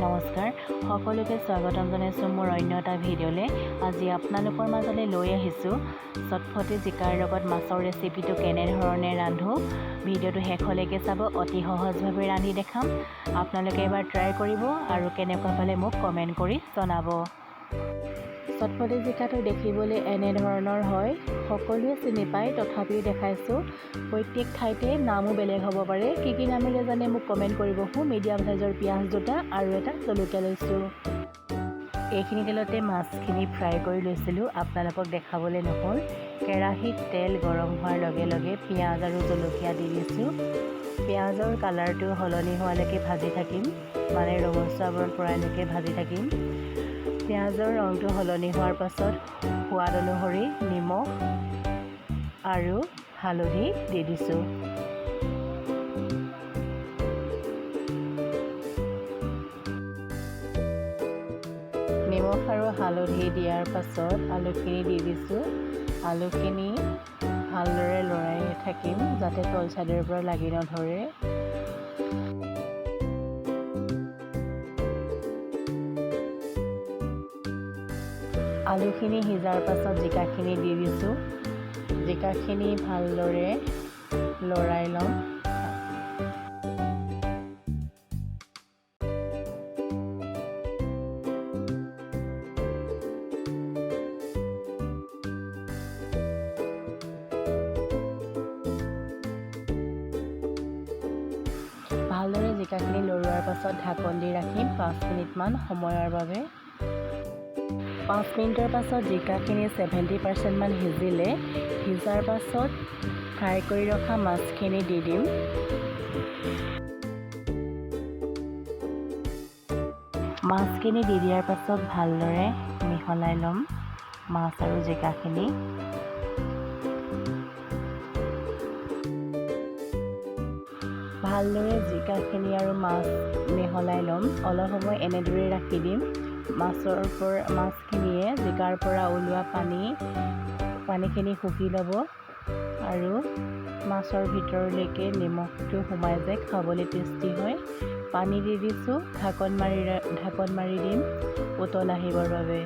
নমস্কাৰ সকলোকে স্বাগতম জনাইছোঁ মোৰ অন্য এটা ভিডিঅ'লৈ। আজি আপোনালোকৰ মাজলৈ লৈ আহিছোঁ চটফটি জিকাৰ লগত মাছৰ ৰেচিপিটো কেনেধৰণে ৰান্ধোঁ। ভিডিঅ'টো শেষলৈকে চাব, অতি সহজভাৱে ৰান্ধি দেখাম। আপোনালোকে এবাৰ ট্ৰাই কৰিব আৰু কেনেকুৱা পালে মোক কমেণ্ট কৰি জনাব। চটফটি জিকাটো দেখিবলৈ এনেধৰণৰ হয়, সকলোৱে চিনি পায়, তথাপিও দেখাইছোঁ। প্ৰত্যেক ঠাইতে নামো বেলেগ হ'ব পাৰে, কি নামেৰে জানে মোক কমেণ্ট কৰিব। মিডিয়াম সাইজৰ পিঁয়াজ দুটা আৰু এটা জলকীয়া লৈছোঁ। এইখিনি তেলতে মাছখিনি ফ্ৰাই কৰি লৈছিলোঁ, আপোনালোকক দেখাবলৈ নহ'ল। কেৰাহীত তেল গৰম হোৱাৰ লগে লগে পিঁয়াজ আৰু জলকীয়া দি দিছোঁ। পিঁয়াজৰ কালাৰটো সলনি হোৱালৈকে ভাজি থাকিম, মানে ৰঙচুৱা বৰণ পৰালৈকে ভাজি থাকিম। পিঁয়াজৰ ৰংটো সলনি হোৱাৰ পাছত সোৱাদ অনুসৰি নিমখ আৰু হালধি দি দিছোঁ। নিমখ আৰু হালধি দিয়াৰ পাছত আলুখিনি দি দিছোঁ। আলুখিনি ভালদৰে লৰাই থাকিম যাতে তল চাইডৰ পৰা লাগি নধৰে। আলুখিনি সিজাৰ পাছত জিকাখিনি দি দিছোঁ। জিকাখিনি ভালদৰে লৰাই ল'ম। ভালদৰে জিকাখিনি লৰোৱাৰ পাছত ঢাকন দি ৰাখিম 5 মিনিটমান সময়ৰ বাবে। 5 মিনিটৰ পাছত জিকাখিনি 70% মান সিজিলে, সিজাৰ পাছত ফ্ৰাই কৰি ৰখা মাছখিনি দি দিম। মাছখিনি দি দিয়াৰ পাছত ভালদৰে মিহলাই ল'ম মাছ আৰু জিকাখিনি। ভালদৰে জিকাখিনি আৰু মাছ মিহলাই ল'ম। অলপ সময় এনেদৰে ৰাখি দিম। মাছখিনিয়ে জিকাৰ পৰা ওলোৱা পানীখিনি শুকি ল'ব আৰু মাছৰ ভিতৰলৈকে নিমখটো সোমাই যায়, খাবলৈ টেষ্টি হয়। পানী দি দিছোঁ, ঢাকন মাৰি দিম উতল আহিবৰ বাবে।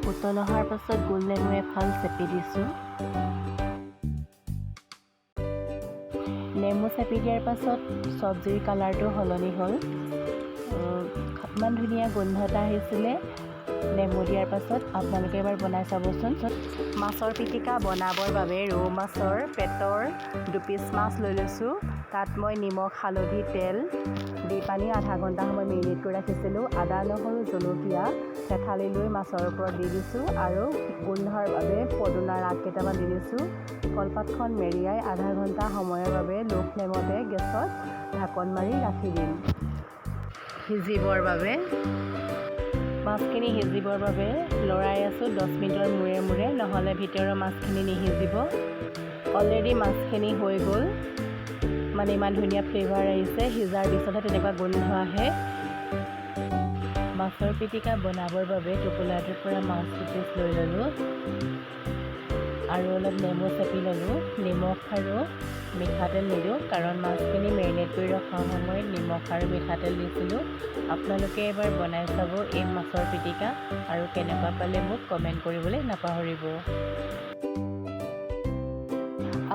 উতল অহাৰ পাছত গোল নেমু এফাল চেপি দিছোঁ। নেমু চেপি দিয়াৰ পাছত চব্জিৰ কালাৰটো সলনি হ'ল। ইমান ধুনীয়া গোন্ধ এটা আহিছিলে নেমু দিয়াৰ পাছত। আপোনালোকে এবাৰ বনাই চাবচোন। মাছৰ পিটিকা বনাবৰ বাবে ৰৌ মাছৰ পেটৰ 2 পিচ মাছ লৈ লৈছোঁ। তাত মই নিমখ, হালধি, তেল দি পানী আধা ঘণ্টা সময় মেৰিনেট কৰি ৰাখিছিলোঁ। আদা, নহৰু, জলকীয়া থেঠালি লৈ মাছৰ ওপৰত দি দিছোঁ আৰু গোন্ধাৰ বাবে পদুনাৰ আগ কেইটামান দি দিছোঁ। কলপাতখন মেৰিয়াই আধা ঘণ্টা সময়ৰ বাবে লো ফ্লেমতে গেছত ঢাকন মাৰি ৰাখি দিম সিজিবৰ বাবে। মাছখিনি সিজিবৰ বাবে লৰাই আছোঁ 10 মিনিটৰ মূৰে মূৰে, নহ'লে ভিতৰৰ মাছখিনি নিসিজিব। অলৰেডি মাছখিনি হৈ গ'ল, মানে ইমান ধুনীয়া ফ্লেভাৰ আহিছে। সিজাৰ পিছতহে তেনেকুৱা গোন্ধ আহে। মাছৰ পিটিকা বনাবৰ বাবে টোপোলাটোৰ পৰা মাছ 2 পিচ লৈ ল'লোঁ আৰু অলপ নেমু চেপি ল'লোঁ। নিমখ আৰু মিঠাতেল নিদিওঁ, কাৰণ মাছখিনি মেৰিনেট কৰি ৰখাৰ সময়ত নিমখ আৰু মিঠাতেল দিছিলোঁ। আপোনালোকে এবাৰ বনাই চাব এই মাছৰ পিটিকা আৰু কেনেকুৱা পালে মোক কমেণ্ট কৰিবলৈ নাপাহৰিব।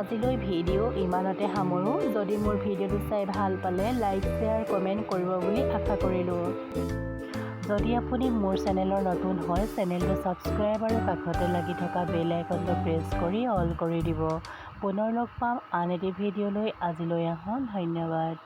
আজিলৈ ভিডিঅ' ইমানতে সামৰোঁ। যদি মোৰ ভিডিঅ'টো চাই ভাল পালে লাইক, শ্বেয়াৰ, কমেণ্ট কৰিব বুলি আশা কৰিলোঁ। যদি আপুনি মোৰ চেনেলৰ নতুন হয়, চেনেলটো ছাবস্ক্ৰাইব আৰু কাষতে লাগি থকা বেল আইকনটো প্ৰেছ কৰি অল কৰি দিব। পুনৰ লগ পাম আন এটি ভিডিঅ'লৈ। আজিলৈ ধন্যবাদ।